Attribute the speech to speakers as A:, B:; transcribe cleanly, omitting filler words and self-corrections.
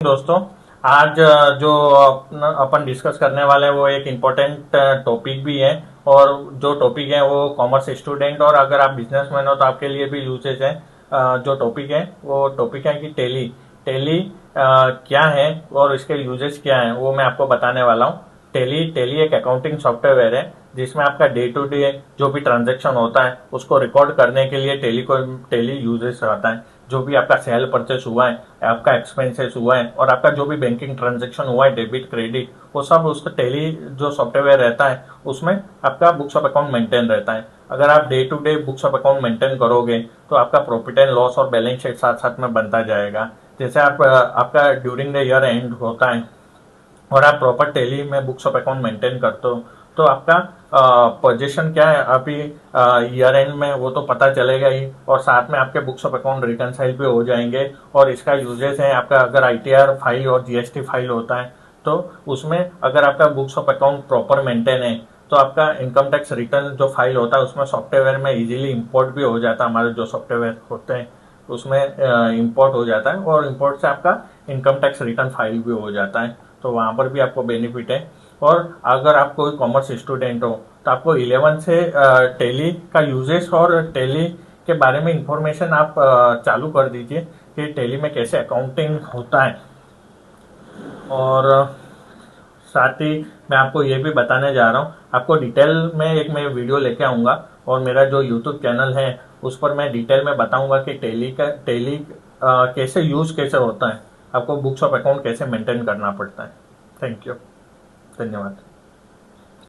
A: दोस्तों, आज जो अपन डिस्कस करने वाले हैं वो एक इम्पोर्टेंट टॉपिक भी है। और जो टॉपिक है वो कॉमर्स स्टूडेंट और अगर आप बिजनेसमैन हो तो आपके लिए भी यूजेज है। जो टॉपिक है वो टॉपिक है कि टेली टेली क्या है और इसके यूजेस क्या है वो मैं आपको बताने वाला हूँ। टेली टेली एक अकाउंटिंग सॉफ्टवेयर है जिसमें आपका डे टू डे जो भी ट्रांजेक्शन होता है उसको रिकॉर्ड करने के लिए टेली यूजेस आता है। जो भी आपका सेल परचेस हुआ है, आपका एक्सपेंसेस हुआ है और आपका जो भी बैंकिंग ट्रांजेक्शन हुआ है, डेबिट क्रेडिट, वो सब उसका टेली जो सॉफ्टवेयर रहता है उसमें आपका बुक्स ऑफ अकाउंट मेंटेन रहता है। अगर आप day to day books of account maintain करोगे तो आपका प्रॉफिट एंड लॉस और बैलेंस शीट साथ साथ में बनता जाएगा। जैसे आपका ड्यूरिंग द ईयर एंड होता है और आप प्रॉपर टेली में बुक्स ऑफ अकाउंट मेंटेन करते हो तो आपका पोजीशन क्या है अभी ईयर एंड में वो तो पता चलेगा ही, और साथ में आपके बुक्स ऑफ अकाउंट रिकनसाइल भी हो जाएंगे। और इसका यूजेस है आपका अगर आईटीआर फाइल और जीएसटी फाइल होता है तो उसमें अगर आपका books of account proper maintain है तो आपका इनकम टैक्स रिटर्न जो फाइल होता है उसमें सॉफ्टवेयर में इजीली इंपोर्ट भी हो जाता है। हमारे जो सॉफ्टवेयर होते हैं उसमें इंपोर्ट हो जाता है और इंपोर्ट से आपका इनकम टैक्स रिटर्न फाइल भी हो जाता है, तो वहाँ पर भी आपको बेनिफिट है। और अगर आप कोई कॉमर्स स्टूडेंट हो तो आपको 11 से टेली का यूजेस और टेली के बारे में इंफॉर्मेशन आप चालू कर दीजिए कि टेली में कैसे अकाउंटिंग होता है। और साथ ही मैं आपको ये भी बताने जा रहा हूँ, आपको डिटेल में एक मैं वीडियो लेके आऊँगा और मेरा जो यूट्यूब चैनल है उस पर मैं डिटेल में बताऊँगा कि टेली कैसे यूज कैसे होता है, आपको बुक्स ऑफ अकाउंट कैसे मेंटेन करना पड़ता है। थैंक यू, धन्यवाद।